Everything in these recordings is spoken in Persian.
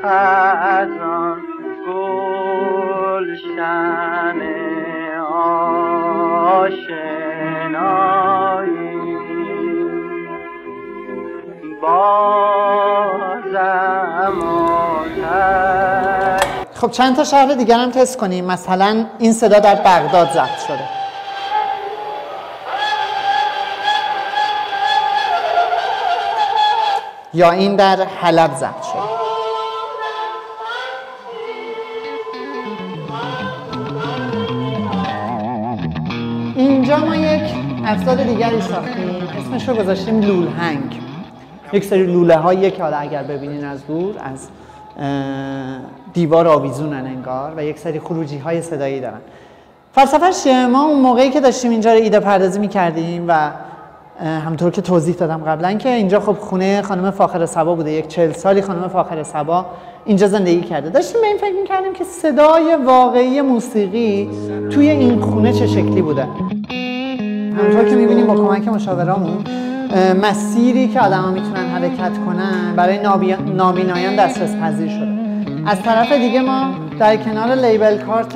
خزان گلشن آشنایی بازم آتش. خب چند تا شهر دیگر هم تست کنیم. مثلا این صدا در بغداد ضبط شده، یا این در حلب ضبط شده. اینجا ما یک افزار دیگری ساختیم، اسمش رو گذاشتیم لولهنگ. یک سری لوله هایی که حالا اگر ببینین از دور از دیوار آویزونن انگار و یک سری خروجی های صدایی دارن. فلسفه‌اش ما اون موقعی که داشتیم اینجا رو ایده پردازی می‌کردیم و همونطور که توضیح دادم قبلا که اینجا خب خونه خانم فاخر صبا بوده، یک 40 سالی خانم فاخر صبا اینجا زندگی کرده. داشتیم به این فکر می‌کردیم که صدای واقعی موسیقی توی این خونه چه شکلی بوده. همونطور که می‌بینیم با کمک مشاورامون مسیری که آدم‌ها میتونن حرکت کنن برای نابینایان دسترس پذیر شده. از طرف دیگه ما در کنار لیبل کارت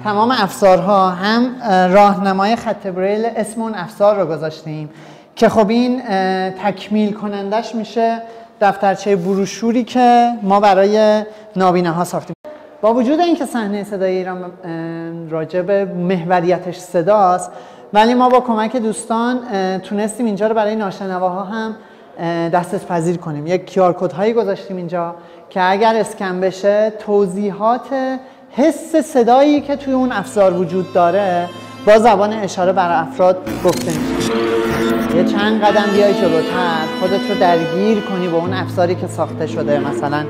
تمام افزارها هم راهنمای خط بریل اسم اون افزار رو گذاشتیم که خب این تکمیل کنندش میشه دفترچه بروشوری که ما برای نابیناها ساختیم. با وجود اینکه صحنه صدای ایران راجع به محوریتش صداست، ولی ما با کمک دوستان تونستیم اینجا رو برای ناشنواها هم دسترس پذیر کنیم. یک QR کد هایی گذاشتیم اینجا که اگر اسکن بشه توضیحات حس صدایی که توی اون افزار وجود داره با زبان اشاره برای افراد گفته میشه. یه چند قدم بیای جلوتر خودت رو درگیر کنی با اون افزاری که ساخته شده، مثلا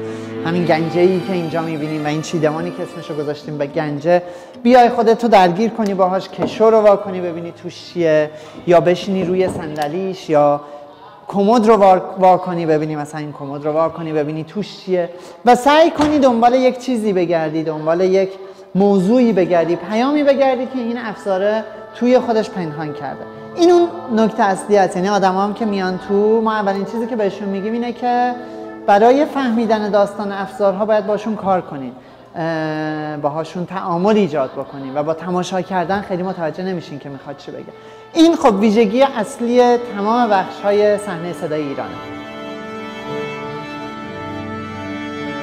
همین گنجه‌ای که اینجا می‌بینیم و این چیدمانی که اسمش رو گذاشتیم به گنجه، بیای خودت رو درگیر کنی باهاش، کشو رو وا کنی ببینی توش چیه، یا بشینی روی صندلیش، یا کمد رو وا کنی ببینی مثلا این کمد رو وا کنی ببینی توش چیه و سعی کنی دنبال یک چیزی بگردی، دنبال یک موضوعی بگردی، پیامی بگردی که این افزاره توی خودش پنهان کرده. این اون نکته اصلی است. یعنی آدما هم که میان تو، ما اولین چیزی که بهشون میگیم اینه که برای فهمیدن داستان افزارها باید باشون کار کنین، باهاشون تعامل ایجاد بکنین و با تماشا کردن خیلی متوجه نمیشین که میخواد چی بگه. این خب ویژگی اصلی تمام بخش‌های صحنه صدای ایرانه.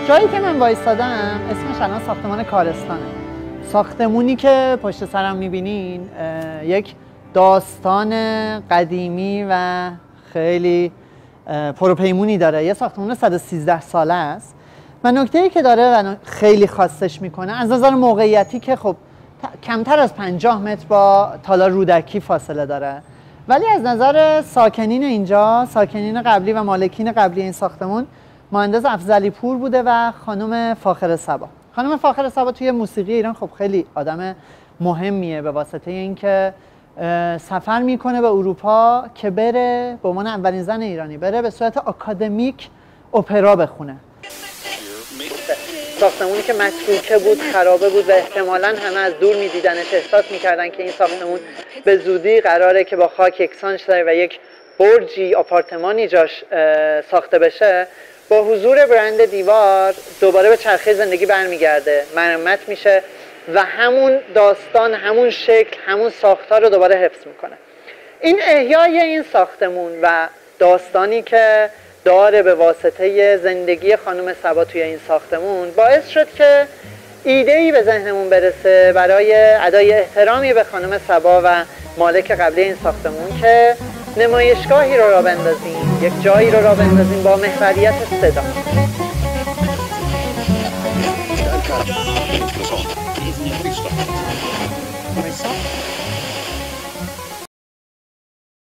جایی که من وایستادم اسمش الان ساختمان کارستانه. ساختمونی که پشت سرم میبینین یک داستان قدیمی و خیلی پروپیمونی داره. یه ساختمان 113 ساله است و نکته‌ای که داره و خیلی خاصش میکنه از نظر موقعیتی که خب کمتر از 50 متر با تالار رودکی فاصله داره، ولی از نظر ساکنین اینجا، ساکنین قبلی و مالکین قبلی این ساختمون، مهندس افضلی پور بوده و خانم فاخر صبا. خانم فاخر صبا توی موسیقی ایران خب خیلی آدم مهمیه به واسطه اینکه سفر میکنه به اروپا که بره به عنوان اولین زن ایرانی بره به صورت آکادمیک اپرا بخونه. ساختمونی که متروکه بود، خرابه بود و احتمالاً همه از دور میدیدنش، احساس میکردن که این ساختمون به زودی قراره که با خاک یکسان شه و یک برجی آپارتمانی جاش ساخته بشه. با حضور برند دیوار دوباره به چرخه زندگی برمیگرده، مرمت میشه و همون داستان، همون شکل، همون ساختار رو دوباره حفظ میکنه. این احیای این ساختمون و داستانی که داره به واسطه زندگی خانم صبا توی این ساختمون باعث شد که ایده‌ای به ذهنمون برسه برای ادای احترامی به خانم صبا و مالک قبلی این ساختمون که نمایشگاهی رو راه بندازیم، یک جایی رو راه بندازیم با محوریت صدا. Myself.